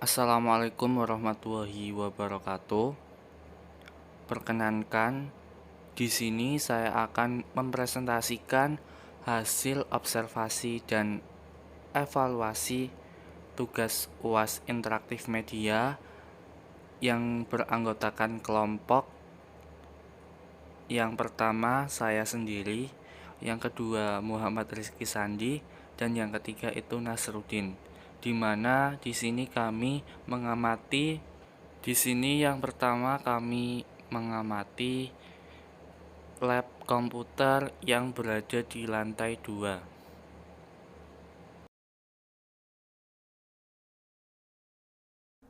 Assalamualaikum warahmatullahi wabarakatuh. Perkenankan, di sini saya akan mempresentasikan hasil observasi dan evaluasi tugas UAS interaktif media yang beranggotakan kelompok. Yang pertama saya sendiri, yang kedua Muhammad Rizky Sandi, dan yang ketiga itu Nasruddin. Di mana di sini kami mengamati yang pertama kami mengamati lab komputer yang berada di lantai 2.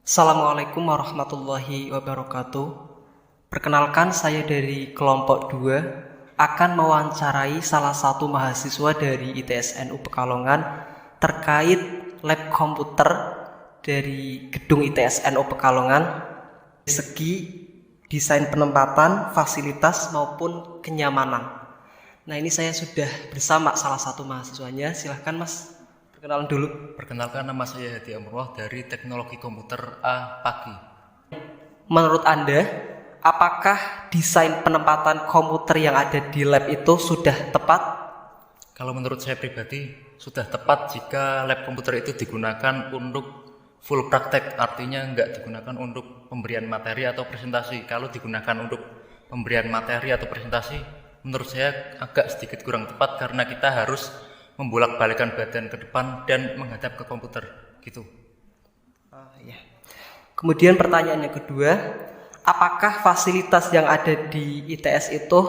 Assalamualaikum warahmatullahi wabarakatuh. Perkenalkan, saya dari kelompok 2 akan mewawancarai salah satu mahasiswa dari ITSNU Pekalongan terkait lab komputer dari gedung ITSNU Pekalongan segi desain penempatan, fasilitas maupun kenyamanan. Nah, ini saya sudah bersama salah satu mahasiswanya. Silahkan Mas, perkenalan dulu. Perkenalkan, nama saya Hadi Amrullah dari Teknologi Komputer A Pagi. Menurut Anda, apakah desain penempatan komputer yang ada di lab itu sudah tepat? Kalau menurut saya pribadi, sudah tepat jika lab komputer itu digunakan untuk full praktek, artinya nggak digunakan untuk pemberian materi atau presentasi. Kalau digunakan untuk pemberian materi atau presentasi, menurut saya agak sedikit kurang tepat karena kita harus membolak-balikan badan ke depan dan menghadap ke komputer, gitu. Ya. Kemudian pertanyaan yang kedua, apakah fasilitas yang ada di ITS itu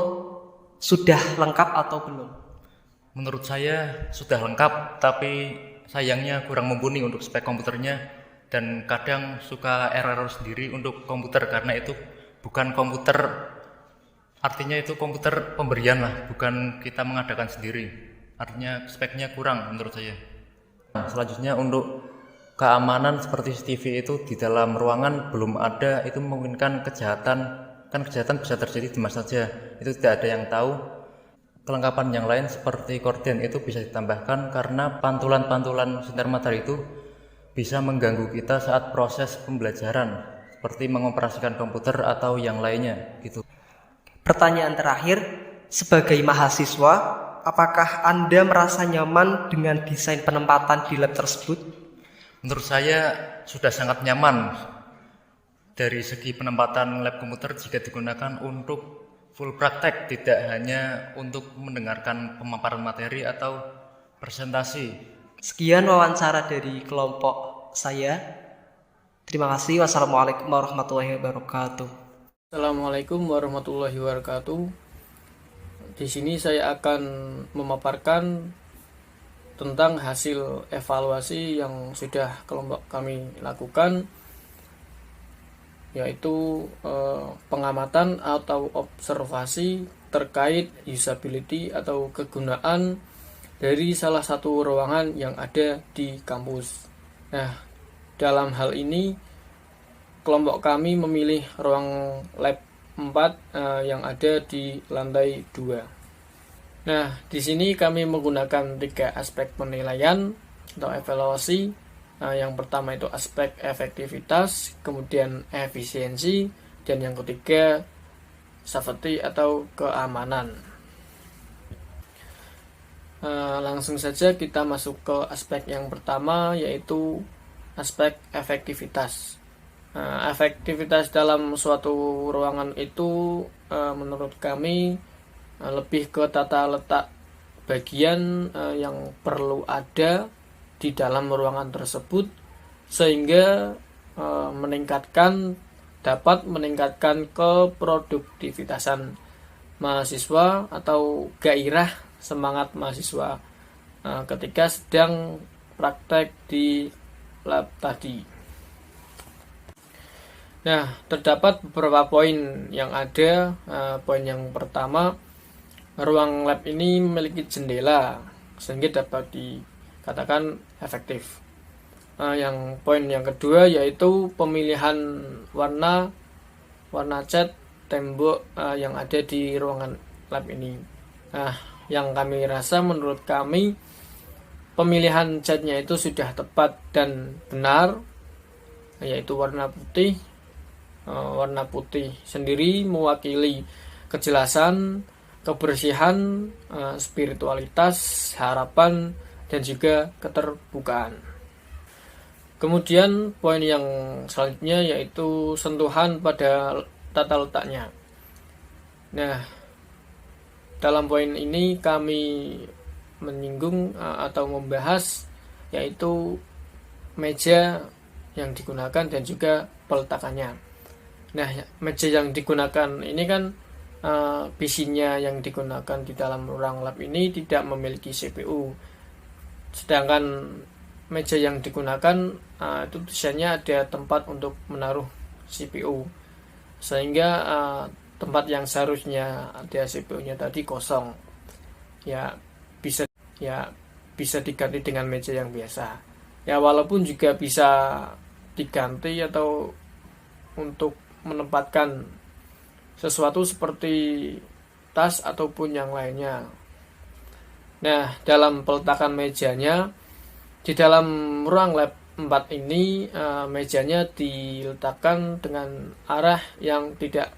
sudah lengkap atau belum? Menurut saya sudah lengkap, tapi sayangnya kurang mumpuni untuk spek komputernya dan kadang suka error sendiri untuk komputer karena itu bukan komputer, artinya itu komputer pemberian lah, bukan kita mengadakan sendiri. Artinya speknya kurang menurut saya. Selanjutnya untuk keamanan seperti CCTV itu di dalam ruangan belum ada, itu memungkinkan kejahatan, kan kejahatan bisa terjadi di mana saja, itu tidak ada yang tahu. Kelengkapan yang lain seperti korden itu bisa ditambahkan karena pantulan-pantulan sinar matahari itu bisa mengganggu kita saat proses pembelajaran seperti mengoperasikan komputer atau yang lainnya, gitu. Pertanyaan terakhir, sebagai mahasiswa, apakah Anda merasa nyaman dengan desain penempatan di lab tersebut? Menurut saya sudah sangat nyaman dari segi penempatan lab komputer jika digunakan untuk full praktek, tidak hanya untuk mendengarkan pemaparan materi atau presentasi. Sekian wawancara dari kelompok saya. Terima kasih. Wassalamualaikum warahmatullahi wabarakatuh. Assalamualaikum warahmatullahi wabarakatuh. Di sini saya akan memaparkan tentang hasil evaluasi yang sudah kelompok kami lakukan, yaitu pengamatan atau observasi terkait usability atau kegunaan dari salah satu ruangan yang ada di kampus. Nah, dalam hal ini kelompok kami memilih ruang lab 4 yang ada di lantai 2. Nah, di sini kami menggunakan 3 aspek penilaian atau evaluasi. Yang pertama itu aspek efektivitas, kemudian efisiensi, dan yang ketiga safety atau keamanan. Langsung saja kita masuk ke aspek yang pertama, yaitu aspek efektivitas. Efektivitas dalam suatu ruangan itu menurut kami lebih ke tata letak bagian yang perlu ada di dalam ruangan tersebut sehingga dapat meningkatkan keproduktivitasan mahasiswa atau gairah semangat mahasiswa ketika sedang praktek di lab tadi. Nah, terdapat beberapa poin yang ada. Poin yang pertama, ruang lab ini memiliki jendela sehingga dapat dikatakan efektif. Yang poin yang kedua yaitu pemilihan warna cat tembok yang ada di ruangan lab ini. Nah, yang kami rasa menurut kami pemilihan catnya itu sudah tepat dan benar yaitu warna putih. Warna putih sendiri mewakili kejelasan, kebersihan, spiritualitas, harapan, dan juga keterbukaan. Kemudian poin yang selanjutnya yaitu sentuhan pada tata letaknya. Nah, dalam poin ini kami menyinggung atau membahas yaitu meja yang digunakan dan juga peletakannya. Nah, meja yang digunakan ini kan PC-nya yang digunakan di dalam ruang lab ini tidak memiliki CPU. Sedangkan meja yang digunakan itu tulisannya ada tempat untuk menaruh CPU. Sehingga tempat yang seharusnya ada CPU-nya tadi kosong. Ya bisa diganti dengan meja yang biasa. Ya walaupun juga bisa diganti atau untuk menempatkan sesuatu seperti tas ataupun yang lainnya. Nah, dalam peletakan mejanya di dalam ruang lab 4 ini mejanya diletakkan dengan arah yang tidak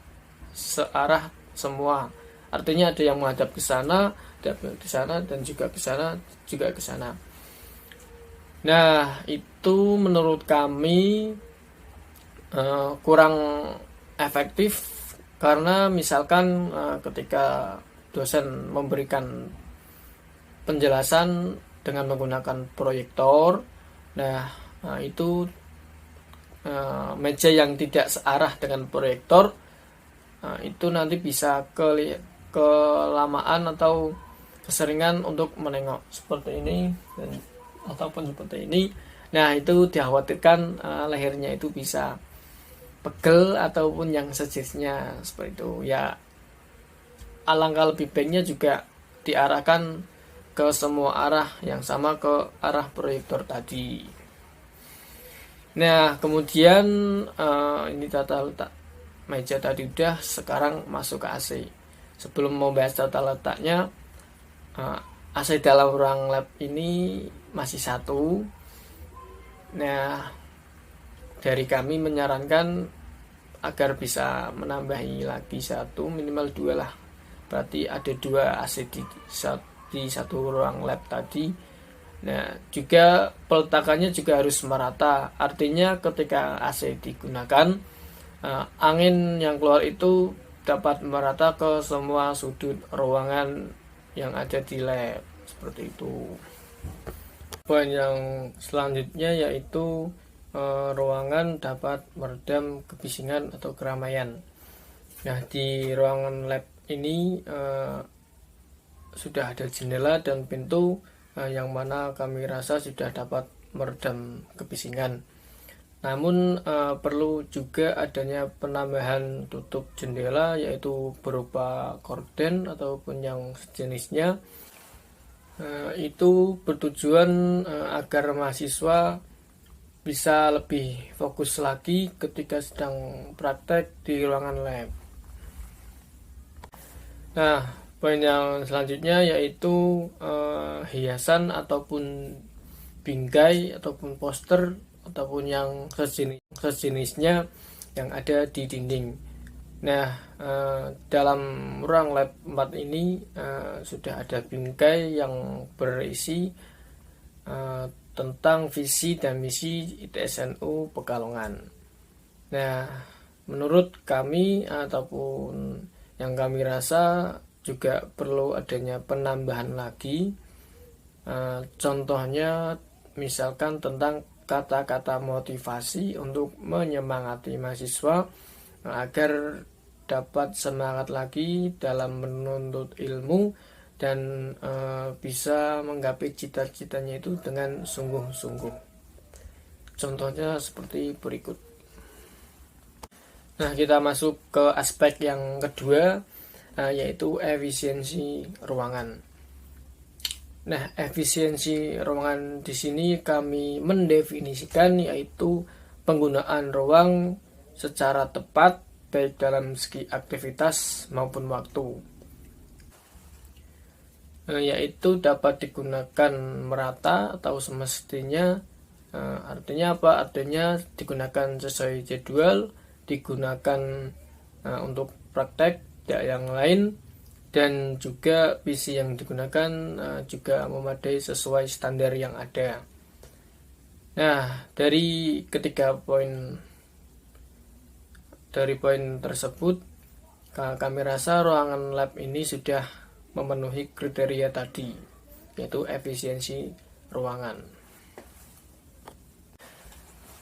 searah semua. Artinya ada yang menghadap ke sana, ke sana dan juga ke sana, juga ke sana. Nah, itu menurut kami kurang efektif karena misalkan ketika dosen memberikan penjelasan dengan menggunakan proyektor, nah itu meja yang tidak searah dengan proyektor itu nanti bisa kelamaan atau keseringan untuk menengok seperti ini ataupun seperti ini. Nah, itu dikhawatirkan lehernya itu bisa pegel ataupun yang sejenisnya seperti itu. Ya, alangkah lebih baiknya juga diarahkan ke semua arah yang sama ke arah proyektor tadi. Nah, kemudian ini tata letak meja tadi udah, sekarang masuk ke AC. Sebelum membahas tata letaknya, AC dalam ruang lab ini masih satu. Nah, dari kami menyarankan agar bisa menambahi lagi satu, minimal 2 lah. Berarti ada 2 AC di satu ruang lab tadi. Nah, juga peletakannya juga harus merata. Artinya ketika AC digunakan, angin yang keluar itu dapat merata ke semua sudut ruangan yang ada di lab. Seperti itu. Poin yang selanjutnya yaitu ruangan dapat meredam kebisingan atau keramaian. Nah, di ruangan lab ini sudah ada jendela dan pintu yang mana kami rasa sudah dapat meredam kebisingan. Namun perlu juga adanya penambahan tutup jendela yaitu berupa korden ataupun yang sejenisnya. Itu bertujuan agar mahasiswa bisa lebih fokus lagi ketika sedang praktek di ruangan lab. Nah, poin yang selanjutnya yaitu hiasan ataupun bingkai ataupun poster ataupun yang sejenisnya yang ada di dinding. Nah, dalam ruang lab 4 ini sudah ada bingkai yang berisi tentang visi dan misi ITSNU Pekalongan. Nah, menurut kami ataupun yang kami rasa juga perlu adanya penambahan lagi. Contohnya misalkan tentang kata-kata motivasi untuk menyemangati mahasiswa agar dapat semangat lagi dalam menuntut ilmu dan bisa menggapai cita-citanya itu dengan sungguh-sungguh. Contohnya seperti berikut. Nah, kita masuk ke aspek yang kedua, yaitu efisiensi ruangan. Nah, efisiensi ruangan di sini kami mendefinisikan yaitu penggunaan ruang secara tepat baik dalam segi aktivitas maupun waktu. Yaitu dapat digunakan merata atau semestinya Artinya apa? Artinya digunakan sesuai jadwal, digunakan untuk praktek tidak yang lain, dan juga PC yang digunakan juga memadai sesuai standar yang ada. Nah, dari poin tersebut, kami rasa ruangan lab ini sudah memenuhi kriteria tadi, yaitu efisiensi ruangan.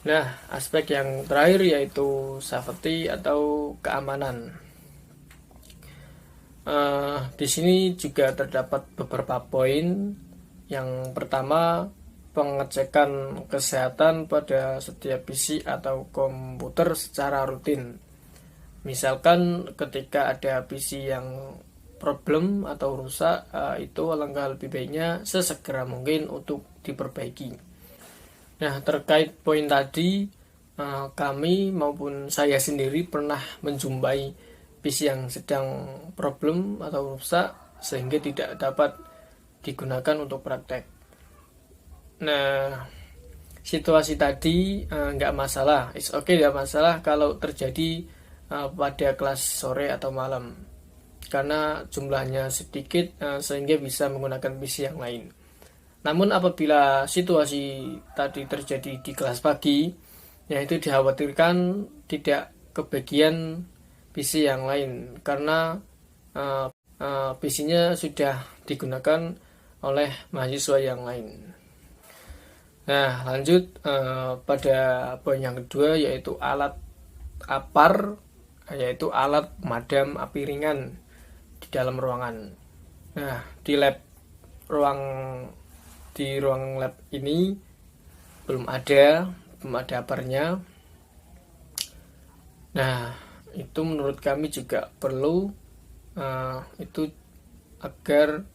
Nah, aspek yang terakhir yaitu safety atau keamanan. Di sini juga terdapat beberapa poin. Yang pertama, pengecekan kesehatan pada setiap PC atau komputer secara rutin. Misalkan ketika ada PC yang problem atau rusak, itu alangkah lebih baiknya sesegera mungkin untuk diperbaiki. Nah, terkait poin tadi, kami maupun saya sendiri pernah menjumpai PC yang sedang problem atau rusak sehingga tidak dapat digunakan untuk praktek. Nah, situasi tadi nggak masalah, it's okay, nggak masalah kalau terjadi pada kelas sore atau malam, karena jumlahnya sedikit sehingga bisa menggunakan PC yang lain. Namun apabila situasi tadi terjadi di kelas pagi, yaitu dikhawatirkan tidak kebagian PC yang lain karena PC-nya sudah digunakan oleh mahasiswa yang lain. Nah, lanjut pada poin yang kedua, yaitu alat APAR, yaitu alat pemadam api ringan di dalam ruangan. Nah, di ruang lab ini belum ada APAR-nya. Nah, itu menurut kami juga perlu itu agar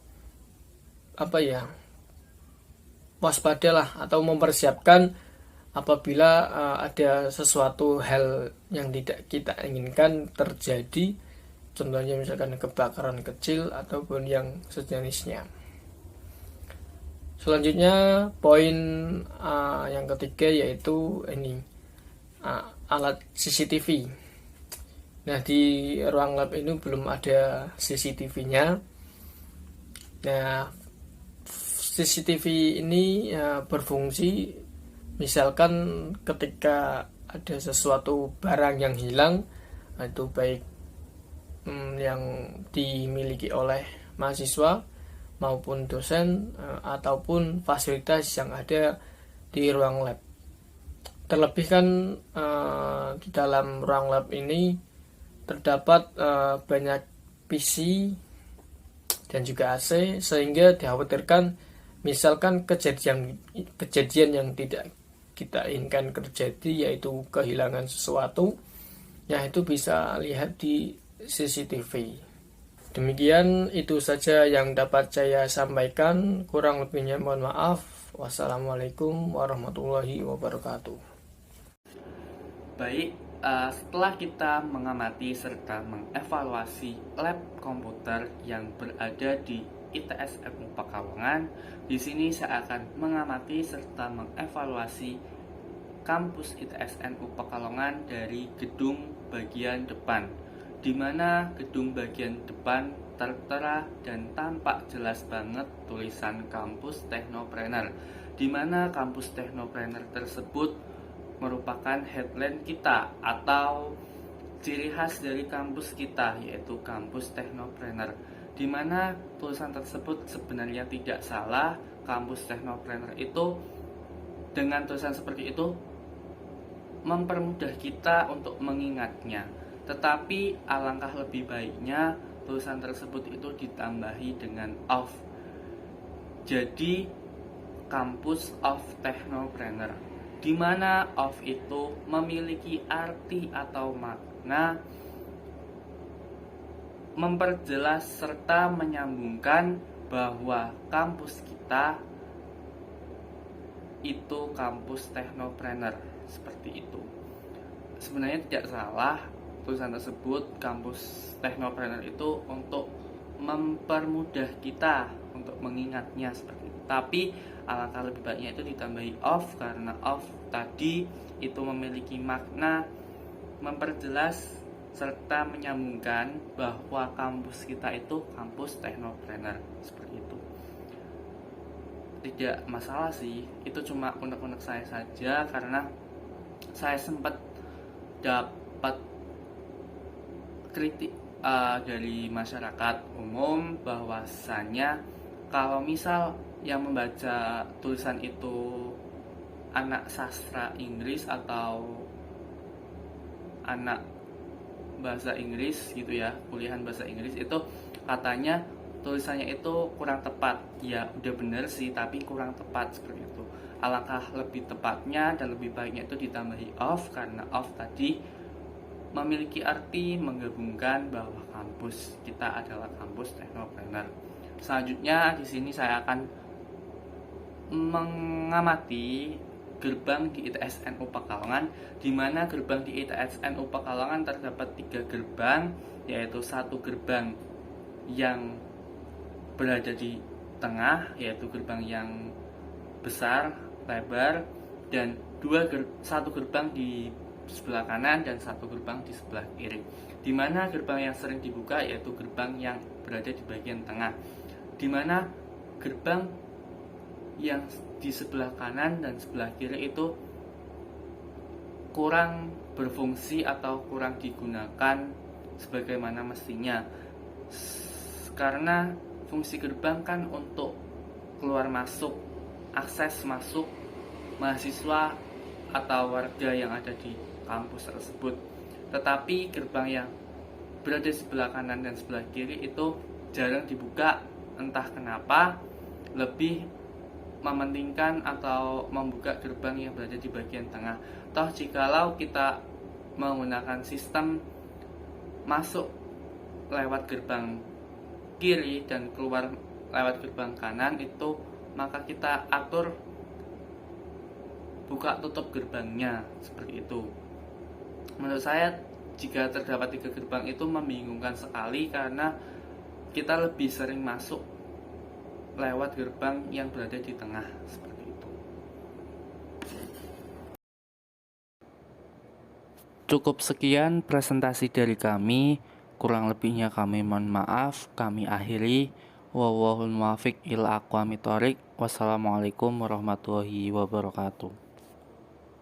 waspadalah atau mempersiapkan apabila ada sesuatu hal yang tidak kita inginkan terjadi, contohnya misalkan kebakaran kecil ataupun yang sejenisnya. Selanjutnya poin yang ketiga yaitu alat CCTV. Nah, di ruang lab ini belum ada CCTV-nya. Nah, CCTV ini berfungsi misalkan ketika ada sesuatu barang yang hilang, itu baik yang dimiliki oleh mahasiswa maupun dosen ataupun fasilitas yang ada di ruang lab. Terlebih kan di dalam ruang lab ini terdapat banyak PC dan juga AC, sehingga dikhawatirkan misalkan kejadian yang tidak kita inginkan terjadi, yaitu kehilangan sesuatu, ya itu bisa lihat di CCTV. Demikian itu saja yang dapat saya sampaikan, kurang lebihnya mohon maaf. Wassalamualaikum warahmatullahi wabarakatuh. Baik, setelah kita mengamati serta mengevaluasi lab komputer yang berada di ITS FMU Pekalongan, di sini saya akan mengamati serta mengevaluasi kampus ITS NU Pekalongan dari gedung bagian depan, di mana gedung bagian depan tertera dan tampak jelas banget tulisan kampus Teknopreneur, di mana kampus Teknopreneur tersebut merupakan headline kita atau ciri khas dari kampus kita, yaitu kampus Teknopreneur, di mana tulisan tersebut sebenarnya tidak salah. Kampus Teknopreneur itu dengan tulisan seperti itu mempermudah kita untuk mengingatnya. Tetapi alangkah lebih baiknya tulisan tersebut itu ditambahi dengan of. Jadi kampus of Teknopreneur, di mana of itu memiliki arti atau makna memperjelas serta menyambungkan bahwa kampus kita itu kampus Teknopreneur, seperti itu. Sebenarnya tidak salah tulisan tersebut, kampus Teknopreneur itu untuk mempermudah kita untuk mengingatnya seperti itu. Tapi alangkah lebih baiknya itu ditambahi of, karena of tadi itu memiliki makna memperjelas serta menyambungkan bahwa kampus kita itu kampus teknopreneur, seperti itu. Tidak masalah sih, itu cuma unek-unek saya saja, karena saya sempat dapat kritik dari masyarakat umum bahwasannya kalau misal yang membaca tulisan itu anak sastra Inggris atau anak bahasa Inggris gitu ya, kuliahan bahasa Inggris, itu katanya tulisannya itu kurang tepat. Ya udah bener sih, tapi kurang tepat seperti itu. Alangkah lebih tepatnya dan lebih baiknya itu ditambahi of, karena of tadi memiliki arti menggabungkan bahwa kampus kita adalah kampus teknopreneur. Selanjutnya di sini saya akan mengamati gerbang di ITSNU Pekalongan, di mana gerbang di ITSNU Pekalongan terdapat 3 gerbang, yaitu satu gerbang yang berada di tengah, yaitu gerbang yang besar, lebar, dan satu gerbang di sebelah kanan dan satu gerbang di sebelah kiri. Di mana gerbang yang sering dibuka yaitu gerbang yang berada di bagian tengah, di mana gerbang yang di sebelah kanan dan sebelah kiri itu kurang berfungsi atau kurang digunakan sebagaimana mestinya, karena fungsi gerbang kan untuk keluar masuk, akses masuk mahasiswa atau warga yang ada di kampus tersebut. Tetapi gerbang yang berada di sebelah kanan dan sebelah kiri itu jarang dibuka, entah kenapa, lebih mementingkan atau membuka gerbang yang berada di bagian tengah. Toh jikalau kita menggunakan sistem masuk lewat gerbang kiri dan keluar lewat gerbang kanan itu, maka kita atur buka tutup gerbangnya seperti itu. Menurut saya jika terdapat 3 gerbang itu membingungkan sekali, karena kita lebih sering masuk lewat gerbang yang berada di tengah seperti itu. Cukup sekian presentasi dari kami, kurang lebihnya kami mohon maaf. Kami akhiri. Wallahul muwaffiq ila aqwamit thoriq. Wassalamualaikum warahmatullahi wabarakatuh.